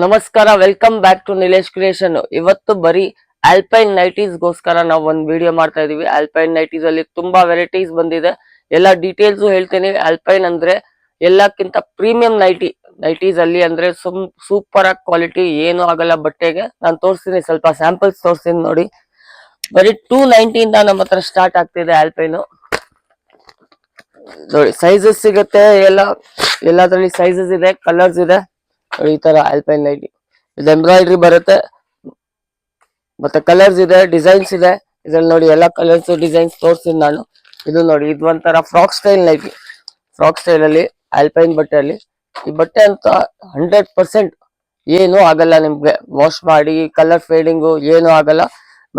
ನಮಸ್ಕಾರ, welcome back to Nilesh creation. ಇವತ್ತು ಬರೀ ಆಲ್ಪೈನ್ ನೈಟೀಸ್ ಗೋಸ್ಕರ ನಾವು ಒಂದು ವಿಡಿಯೋ ಮಾಡ್ತಾ ಇದೀವಿ. ಆಲ್ಪೈನ್ ನೈಟೀಸ್ ಅಲ್ಲಿ ತುಂಬಾ ವೆರೈಟೀಸ್ ಬಂದಿದೆ, ಎಲ್ಲ ಡೀಟೇಲ್ಸ್ ಹೇಳ್ತೀನಿ. ಆಲ್ಪೈನ್ ಅಂದ್ರೆ ಎಲ್ಲಕ್ಕಿಂತ ಪ್ರೀಮಿಯಂ ನೈಟೀಸ್ ಅಲ್ಲಿ ಅಂದ್ರೆ ಸೂಪರ್ ಆಗಿ ಕ್ವಾಲಿಟಿ, ಏನು ಆಗಲ್ಲ ಬಟ್ಟೆಗೆ. ನಾನು ತೋರಿಸ್ತೀನಿ, ಸ್ವಲ್ಪ ಸ್ಯಾಂಪಲ್ಸ್ ತೋರಿಸ್ತೀನಿ ನೋಡಿ. ಬರೀ 290 ಇಂದ ನಮ್ಮ ಹತ್ರ ಸ್ಟಾರ್ಟ್ ಆಗ್ತಿದೆ ಆಲ್ಪೈನ್ ನೋಡಿ. ಸೈಜಸ್ ಸಿಗುತ್ತೆ, ಎಲ್ಲದ್ರಲ್ಲಿ ಸೈಜಸ್ ಇದೆ, ಕಲರ್ಸ್ ಇದೆ. ಈ ತರ ಆಲ್ಪೈನ್ ನೈಟಿ ಇದು ಎಂಬ್ರಾಯ್ಡ್ರಿ ಬರುತ್ತೆ, ಮತ್ತೆ ಕಲರ್ಸ್ ಇದೆ, ಡಿಸೈನ್ಸ್ ಇದೆ. ಇದ್ರಲ್ಲಿ ನೋಡಿ ಎಲ್ಲ ಕಲರ್ಸ್ ಡಿಸೈನ್ಸ್ ತೋರಿಸ್ತೀನಿ ನಾನು. ಇದು ನೋಡಿ, ಇದು ಒಂಥರ frock style nighty. Frock style ಅಲ್ಲಿ ಆಲ್ಪೈನ್ ಬಟ್ಟೆಯಲ್ಲಿ ಈ ಬಟ್ಟೆ ಅಂತ 100% ಏನು ಆಗಲ್ಲ ನಿಮ್ಗೆ. ವಾಶ್ ಮಾಡಿ ಕಲರ್ ಫೇಡಿಂಗು ಏನು ಆಗಲ್ಲ.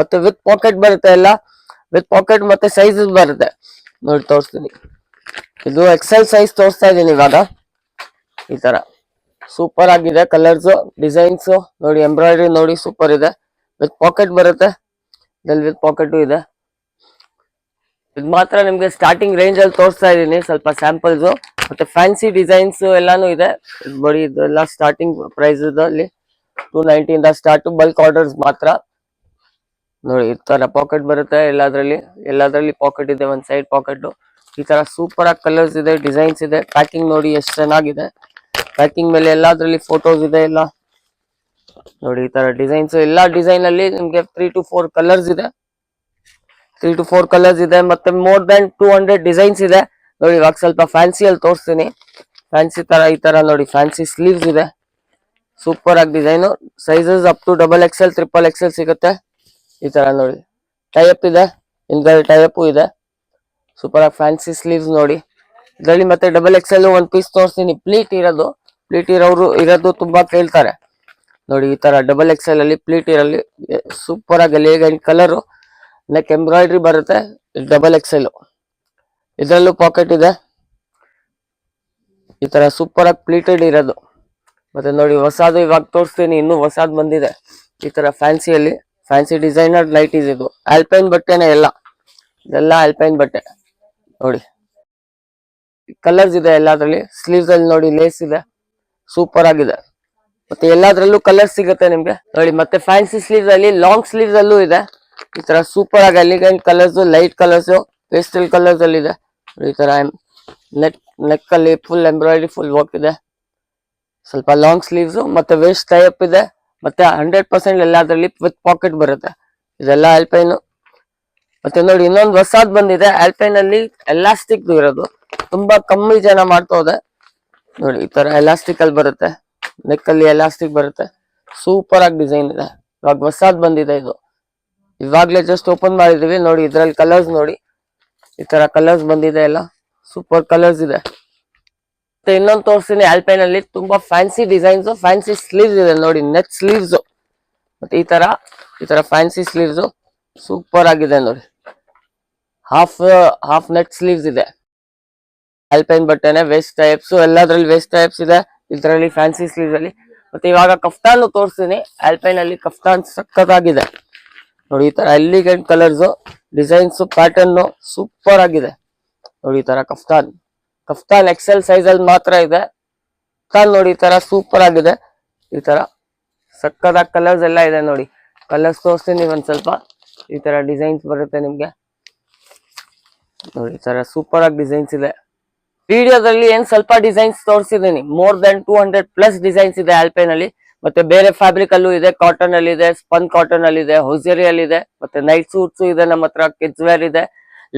ಮತ್ತೆ ವಿತ್ ಪಾಕೆಟ್ ಬರುತ್ತೆ, ಎಲ್ಲ ವಿತ್ ಪಾಕೆಟ್ ಮತ್ತೆ ಸೈಜಸ್ ಬರುತ್ತೆ ನೋಡಿ. ತೋರಿಸ್ತೀನಿ, ಇದು ಎಕ್ಸೆಲ್ ಸೈಜ್ ತೋರಿಸ್ತಾ ಇದೀನಿ ಇವಾಗ. ಈ ತರ ಸೂಪರ್ ಆಗಿದೆ, ಕಲರ್ಸ್ ಡಿಸೈನ್ಸ್ ನೋಡಿ, ಎಂಬ್ರಾಯ್ಡ್ರಿ ನೋಡಿ ಸೂಪರ್ ಇದೆ. ವಿತ್ ಪಾಕೆಟ್ ಬರುತ್ತೆ, ಇದ್ರಲ್ಲಿ ವಿತ್ ಪಾಕೆಟ್ ಇದೆ. ಇದು ಮಾತ್ರ ನಿಮ್ಗೆ ಸ್ಟಾರ್ಟಿಂಗ್ ರೇಂಜ್ ಅಲ್ಲಿ ತೋರಿಸ್ತಾ ಇದೀನಿ, ಸ್ವಲ್ಪ ಸ್ಯಾಂಪಲ್ಸ್. ಮತ್ತೆ ಫ್ಯಾನ್ಸಿ ಡಿಸೈನ್ಸ್ ಎಲ್ಲಾನು ಇದೆ ನೋಡಿ. ಇದೆಲ್ಲ ಸ್ಟಾರ್ಟಿಂಗ್ ಪ್ರೈಸ್ ಅಲ್ಲಿ 290 ಇಂದ ಸ್ಟಾರ್ಟ್. ಬಲ್ಕ್ ಆರ್ಡರ್ಸ್ ಮಾತ್ರ ನೋಡಿ. ಈ ತರ ಪಾಕೆಟ್ ಬರುತ್ತೆ, ಎಲ್ಲದ್ರಲ್ಲಿ ಪಾಕೆಟ್ ಇದೆ, ಒಂದ್ ಸೈಡ್ ಪಾಕೆಟ್. ಈ ತರ ಸೂಪರ್ ಆಗಿ ಕಲರ್ಸ್ ಇದೆ, ಡಿಸೈನ್ಸ್ ಇದೆ. ಪ್ಯಾಕಿಂಗ್ ನೋಡಿ ಎಷ್ಟು ಚೆನ್ನಾಗಿದೆ. ಪ್ಯಾಕಿಂಗ್ ಮೇಲೆ ಎಲ್ಲದ್ರಲ್ಲಿ ಫೋಟೋಸ್ ಇದೆ ಎಲ್ಲ ನೋಡಿ. ಈ ತರ ಡಿಸೈನ್ಸ್, ಎಲ್ಲಾ ಡಿಸೈನ್ ಅಲ್ಲಿ ನಿಮ್ಗೆ 3 to 4 ಕಲರ್ಸ್ ಇದೆ. 3 to 4 ಕಲರ್ಸ್ ಇದೆ, ಮತ್ತೆ ಮೋರ್ ದನ್ 200 ಡಿಸೈನ್ಸ್ ಇದೆ ನೋಡಿ. ಇವಾಗ ಸ್ವಲ್ಪ ಫ್ಯಾನ್ಸಿ ಅಲ್ಲಿ ತೋರಿಸ್ತೀನಿ. ಫ್ಯಾನ್ಸಿ ತರ ಈ ತರ ನೋಡಿ, ಫ್ಯಾನ್ಸಿ ಸ್ಲೀವ್ಸ್ ಇದೆ, ಸೂಪರ್ ಆಗಿ design. Sizes up to XXL, XXL ಸಿಗುತ್ತೆ. ಈ ತರ ನೋಡಿ, ಟೈಅಪ್ ಇದೆ, ಹಿಂದ್ಗಡೆ ಟೈಅಪ್ ಇದೆ. ಸೂಪರ್ ಆಗಿ ಫ್ಯಾನ್ಸಿ ಸ್ಲೀವ್ಸ್ ನೋಡಿ. ಇದರಲ್ಲಿ ಮತ್ತೆ XXL ಒಂದ್ ಪೀಸ್ ತೋರಿಸ್ತೀನಿ. ಪ್ಲೀಟ್ ಇರೋದು ತುಂಬಾ ಕೇಳ್ತಾರೆ ನೋಡಿ. ಈ ತರ XXL ಅಲ್ಲಿ ಪ್ಲೀಟ್ ಇರಲ್ಲಿ ಸೂಪರ್ ಆಗಿ ಎಲಿಗೆಂಟ್ ಕಲರ್, ನೆಕ್ ಎಂಬ್ರಾಯ್ಡ್ರಿ ಬರುತ್ತೆ. XXL ಇದರಲ್ಲೂ ಪಾಕೆಟ್ ಇದೆ. ಈ ತರ ಸೂಪರ್ ಆಗಿ ಪ್ಲೀಟೆಡ್ ಇರೋದು. ಮತ್ತೆ ನೋಡಿ ಹೊಸದು ಇವಾಗ ತೋರಿಸ್ತೀನಿ, ಇನ್ನೂ ಹೊಸದು ಬಂದಿದೆ. ಈ ತರ ಫ್ಯಾನ್ಸಿಯಲ್ಲಿ ಫ್ಯಾನ್ಸಿ ಡಿಸೈನರ್ ನೈಟೀಸ್. ಇದು ಆಲ್ಪೈನ್ ಬಟ್ಟೆನೆ, ಇದೆಲ್ಲ ಆಲ್ಪೈನ್ ಬಟ್ಟೆ ನೋಡಿ. ಕಲರ್ಸ್ ಇದೆ ಎಲ್ಲದ್ರಲ್ಲಿ. ಸ್ಲೀವ್ಸ್ ಅಲ್ಲಿ ನೋಡಿ ಲೇಸ್ ಇದೆ, ಸೂಪರ್ ಆಗಿದೆ. ಮತ್ತೆ ಎಲ್ಲದ್ರಲ್ಲೂ ಕಲರ್ಸ್ ಸಿಗುತ್ತೆ ನಿಮ್ಗೆ ನೋಡಿ. ಮತ್ತೆ ಫ್ಯಾನ್ಸಿ ಸ್ಲೀವ್ಸ್ ಅಲ್ಲಿ ಲಾಂಗ್ ಸ್ಲೀವ್ಸ್ ಅಲ್ಲೂ ಇದೆ. ಈ ತರ ಸೂಪರ್ ಆಗಿ elegant colours, light colours, pastel colours ಅಲ್ಲಿ ಇದೆ. ಈ ತರ ನೆಕ್ ಅಲ್ಲಿ ಫುಲ್ ಎಂಬ್ರಾಯ್ಡ್ರಿ, ಫುಲ್ ವರ್ಕ್ ಇದೆ. ಸ್ವಲ್ಪ ಲಾಂಗ್ ಸ್ಲೀವ್ಸ್, ಮತ್ತೆ ವೇಸ್ಟ್ ಟೈಅಪ್ ಇದೆ. ಮತ್ತೆ 100% ಎಲ್ಲದ್ರಲ್ಲಿ ವಿತ್ ಪಾಕೆಟ್ ಬರುತ್ತೆ. ಇದೆಲ್ಲ ಆಲ್ಪೈನ್. ಮತ್ತೆ ನೋಡಿ, ಇನ್ನೊಂದು ಹೊಸದ್ ಬಂದಿದೆ ಆಲ್ಪೈನ್ ಅಲ್ಲಿ, ಎಲಾಸ್ಟಿಕ್ ಇರೋದು. ತುಂಬಾ ಕಮ್ಮಿ ಜನ ಮಾಡ್ತಾ ಹೋದೆ ನೋಡಿ. ಈ ತರ ಎಲಾಸ್ಟಿಕ್ ಅಲ್ಲಿ ಬರುತ್ತೆ, ನೆಕ್ ಅಲ್ಲಿ ಎಲಾಸ್ಟಿಕ್ ಬರುತ್ತೆ. ಸೂಪರ್ ಆಗಿ ಡಿಸೈನ್ ಇದೆ. ಇವಾಗ ಹೊಸದ್ ಬಂದಿದೆ ಇದು, ಇವಾಗ್ಲೇ ಜಸ್ಟ್ ಓಪನ್ ಮಾಡಿದೀವಿ ನೋಡಿ. ಇದ್ರಲ್ಲಿ ಕಲರ್ಸ್ ನೋಡಿ, ಈ ತರ ಕಲರ್ಸ್ ಬಂದಿದೆ, ಎಲ್ಲ ಸೂಪರ್ ಕಲರ್ಸ್ ಇದೆ. ಮತ್ತೆ ಇನ್ನೊಂದು ತೋರಿಸ್ತೀನಿ ಆಲ್ಪೈನ್ ಅಲ್ಲಿ, ತುಂಬಾ ಫ್ಯಾನ್ಸಿ ಡಿಸೈನ್ಸ್, ಫ್ಯಾನ್ಸಿ ಸ್ಲೀವ್ಸ್ ಇದೆ ನೋಡಿ, ನೆಕ್ ಸ್ಲೀವ್ಸ್. ಮತ್ತೆ ಈ ತರ ಫ್ಯಾನ್ಸಿ ಸ್ಲೀವ್ಸ್ ಸೂಪರ್ ಆಗಿದೆ ನೋಡಿ. ಹಾಫ್ ನೆಕ್ ಸ್ಲೀವ್ಸ್ ಇದೆ. ಆಲ್ಪೈನ್ ಬಟ್ಟೆನೆ, ವೇಸ್ಟ್ ಟೈಪ್ಸ್, ಎಲ್ಲದ್ರಲ್ಲಿ ವೇಸ್ಟ್ ಟೈಪ್ಸ್ ಇದೆ ಇದರಲ್ಲಿ ಫ್ಯಾನ್ಸಿ ಸ್ಲೀವ್ಸ್ ಅಲ್ಲಿ. ಮತ್ತೆ ಇವಾಗ ಕಫ್ತಾನ್ ತೋರಿಸ್ತೀನಿ. ಆಲ್ಪೈನ್ ಅಲ್ಲಿ ಕಫ್ತಾನ್ ಸಕ್ಕತ್ತಾಗಿದೆ ನೋಡಿ. ಈ ತರ elegant colours, designs, pattern super ಆಗಿದೆ ನೋಡಿ. ಈ ತರ ಕಫ್ತಾನ್ XL ಸೈಜ್ ಅಲ್ಲಿ ಮಾತ್ರ ಇದೆ. ಕಫ್ತಾನ್ ನೋಡಿ, ಈ ತರ ಸೂಪರ್ ಆಗಿದೆ. ಈ ತರ ಸಕ್ಕತ್ತಾಗಿ ಕಲರ್ಸ್ ಎಲ್ಲ ಇದೆ ನೋಡಿ. ಕಲರ್ಸ್ ತೋರಿಸ್ತೀನಿ ಒಂದ್ ಸ್ವಲ್ಪ. ಈ ತರ ಡಿಸೈನ್ಸ್ ಬರುತ್ತೆ ನಿಮ್ಗೆ ನೋಡಿ. ಈ ತರ ಸೂಪರ್ ಆಗಿ ಡಿಸೈನ್ಸ್ ಇದೆ. ವಿಡಿಯೋದಲ್ಲಿ ಏನ್ ಸ್ವಲ್ಪ ಡಿಸೈನ್ಸ್ ತೋರಿಸಿದೀನಿ, ಮೋರ್ ದನ್ 200+ ಡಿಸೈನ್ಸ್ ಇದೆ ಆಲ್ಪೈನ್ ಅಲ್ಲಿ. ಮತ್ತೆ ಬೇರೆ ಫ್ಯಾಬ್ರಿಕ್ ಅಲ್ಲೂ ಇದೆ, ಕಾಟನ್ ಅಲ್ಲಿ ಇದೆ, ಸ್ಪನ್ ಕಾಟನ್ ಅಲ್ಲಿ ಇದೆ, ಹೊಸೇರಿ ಅಲ್ಲಿ ಇದೆ. ಮತ್ತೆ ನೈಟ್ ಸೂಟ್ಸ್ ಇದೆ ನಮ್ಮ ಹತ್ರ, ಕಿಡ್ಸ್ ವೇರ್ ಇದೆ,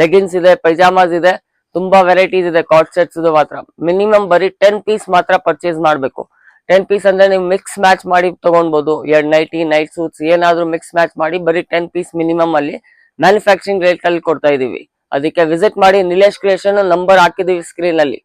ಲೆಗಿನ್ಸ್ ಇದೆ, ಪೈಜಾಮಾಸ್ ಇದೆ. ತುಂಬಾ ವೆರೈಟೀಸ್ ಇದೆ. ಕಾರ್ಡ್ ಸೆಟ್ಸ್ ಮಾತ್ರ ಮಿನಿಮಮ್ ಬರೀ 10 ಪೀಸ್ ಮಾತ್ರ ಪರ್ಚೇಸ್ ಮಾಡ್ಬೇಕು. 10 ಪೀಸ್ ಅಂದ್ರೆ ನೀವು ಮಿಕ್ಸ್ ಮ್ಯಾಚ್ ಮಾಡಿ ತಗೊಳ್ಬಹುದು. ಎರಡ್ ನೈಟ್ ಸೂಟ್ಸ್ ಏನಾದ್ರೂ ಮಿಕ್ಸ್ ಮ್ಯಾಚ್ ಮಾಡಿ ಬರೀ 10 ಪೀಸ್ ಮಿನಿಮಮ್ ಅಲ್ಲಿ ಮ್ಯಾನುಫ್ಯಾಕ್ಚರಿಂಗ್ ರೇಟ್ ಅಲ್ಲಿ ಕೊಡ್ತಾ ಇದೀವಿ. ಅದಕ್ಕೆ ವಿಸಿಟ್ ಮಾಡಿ. ನಿಲೇಶ್ ಕ್ರಿಯೇಷನ್ ನಂಬರ್ ಹಾಕಿದೀವಿ ಸ್ಕ್ರೀನ್ ಅಲ್ಲಿ.